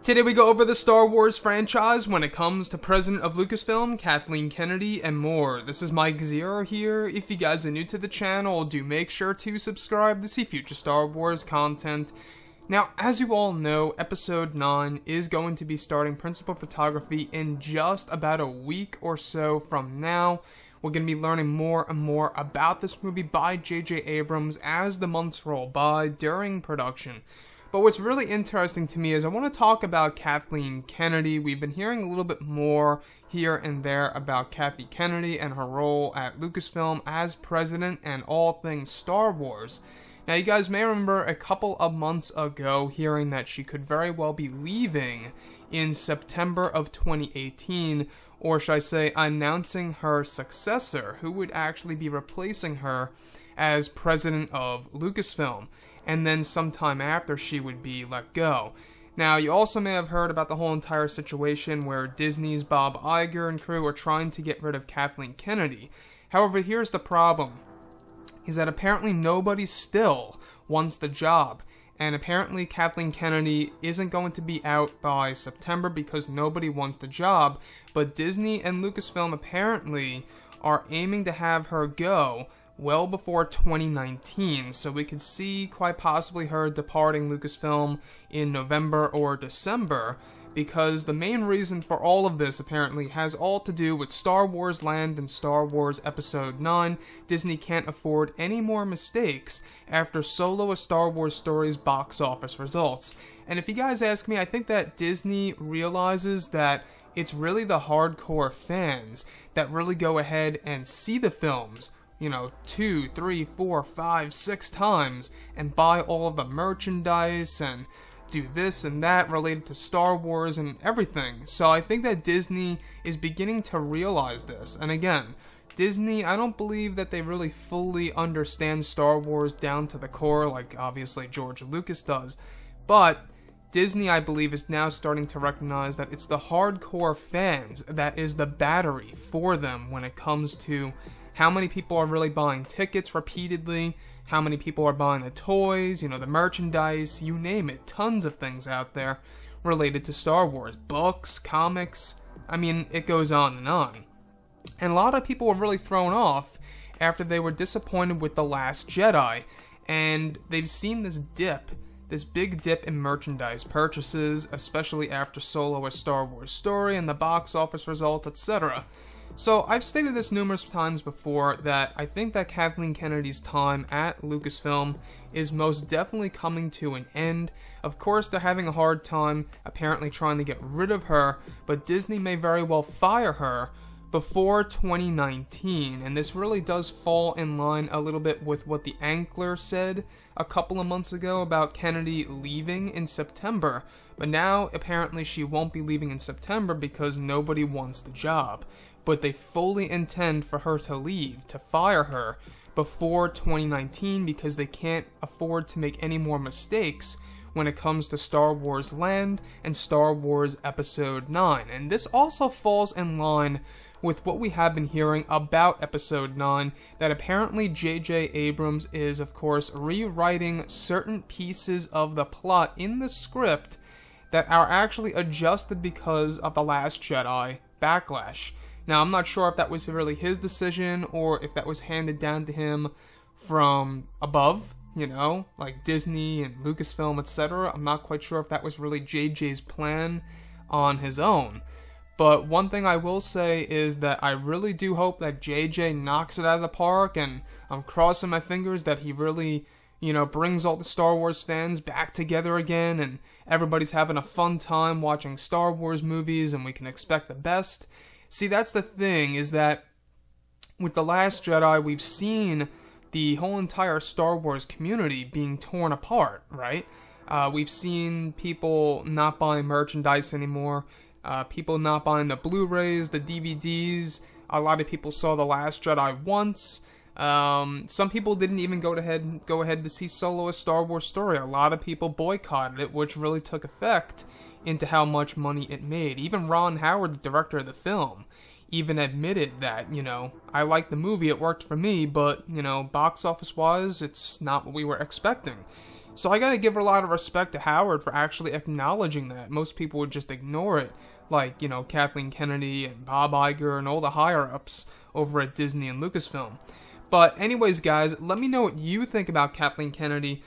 Today we go over the Star Wars franchise when it comes to President of Lucasfilm, Kathleen Kennedy, and more. This is Mike Zero here. If you guys are new to the channel, do make sure to subscribe to see future Star Wars content. Now, as you all know, Episode 9 is going to be starting principal photography in just about a week or so from now. We're going to be learning more and more about this movie by J.J. Abrams as the months roll by during production. But what's really interesting to me is I want to talk about Kathleen Kennedy. We've been hearing a little bit more here and there about Kathy Kennedy and her role at Lucasfilm as president and all things Star Wars. Now, you guys may remember a couple of months ago hearing that she could very well be leaving in September of 2018, or should I say, announcing her successor, who would actually be replacing her as president of Lucasfilm. And then sometime after she would be let go. Now, you also may have heard about the whole entire situation where Disney's Bob Iger and crew are trying to get rid of Kathleen Kennedy. However, here's the problem, is that apparently nobody still wants the job. And apparently Kathleen Kennedy isn't going to be out by September because nobody wants the job. But Disney and Lucasfilm apparently are aiming to have her go well before 2019, so we could see quite possibly her departing Lucasfilm in November or December, because the main reason for all of this apparently has all to do with Star Wars Land and Star Wars Episode 9. Disney can't afford any more mistakes after Solo: A Star Wars Story's box office results. And if you guys ask me, I think that Disney realizes that it's really the hardcore fans that really go ahead and see the films, you know, 2, 3, 4, 5, 6 times and buy all of the merchandise and do this and that related to Star Wars and everything. So I think that Disney is beginning to realize this. And again, Disney, I don't believe that they really fully understand Star Wars down to the core like obviously George Lucas does. But Disney, I believe, is now starting to recognize that it's the hardcore fans that is the battery for them when it comes to how many people are really buying tickets repeatedly, how many people are buying the toys, you know, the merchandise, you name it. Tons of things out there related to Star Wars. Books, comics, I mean, it goes on and on. And a lot of people were really thrown off after they were disappointed with The Last Jedi, and they've seen this dip, this big dip in merchandise purchases, especially after Solo: A Star Wars Story and the box office result, etc. So, I've stated this numerous times before that I think that Kathleen Kennedy's time at Lucasfilm is most definitely coming to an end. Of course, they're having a hard time apparently trying to get rid of her, but Disney may very well fire her before 2019, and this really does fall in line a little bit with what the Anchor said a couple of months ago about Kennedy leaving in September, but now apparently she won't be leaving in September because nobody wants the job. But they fully intend for her to leave, to fire her, before 2019 because they can't afford to make any more mistakes when it comes to Star Wars Land and Star Wars Episode 9. And this also falls in line with what we have been hearing about Episode 9, that apparently J.J. Abrams is, of course, rewriting certain pieces of the plot in the script that are actually adjusted because of The Last Jedi Backlash. Now, I'm not sure if that was really his decision or if that was handed down to him from above, you know, like Disney and Lucasfilm, etc. I'm not quite sure if that was really JJ's plan on his own. But one thing I will say is that I really do hope that JJ knocks it out of the park, and I'm crossing my fingers that he really, you know, brings all the Star Wars fans back together again and everybody's having a fun time watching Star Wars movies and we can expect the best. See, that's the thing, is that with The Last Jedi, we've seen the whole entire Star Wars community being torn apart, right? We've seen people not buying merchandise anymore, people not buying the Blu-rays, the DVDs. A lot of people saw The Last Jedi once. Some people didn't even go ahead to see Solo: A Star Wars Story. A lot of people boycotted it, which really took effect into how much money it made. Even Ron Howard, the director of the film, even admitted that, you know, I liked the movie, it worked for me, but, you know, box office wise, it's not what we were expecting. So I gotta give a lot of respect to Howard for actually acknowledging that. Most people would just ignore it, like, you know, Kathleen Kennedy and Bob Iger and all the higher-ups over at Disney and Lucasfilm. But anyways, guys, let me know what you think about Kathleen Kennedy.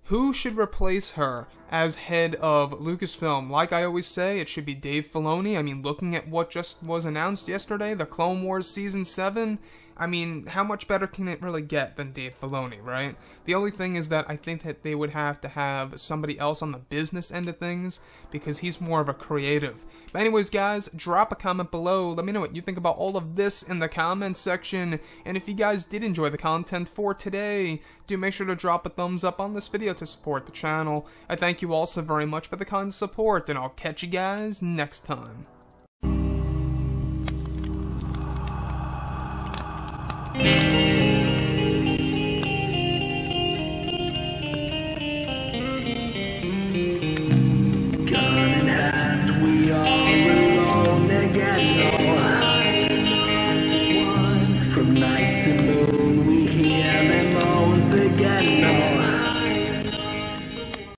Who should replace her as head of Lucasfilm? Like I always say, it should be Dave Filoni. I mean, looking at what just was announced yesterday, the Clone Wars Season 7, I mean, how much better can it really get than Dave Filoni, right? The only thing is that I think that they would have to have somebody else on the business end of things, because he's more of a creative. But anyways, guys, drop a comment below. Let me know what you think about all of this in the comments section. And if you guys did enjoy the content for today, do make sure to drop a thumbs up on this video to support the channel. I thank you all so very much for the kind support, and I'll catch you guys next time. Gun in hand, we are alone again. No hiding one. From night to moon, we hear them moans again. No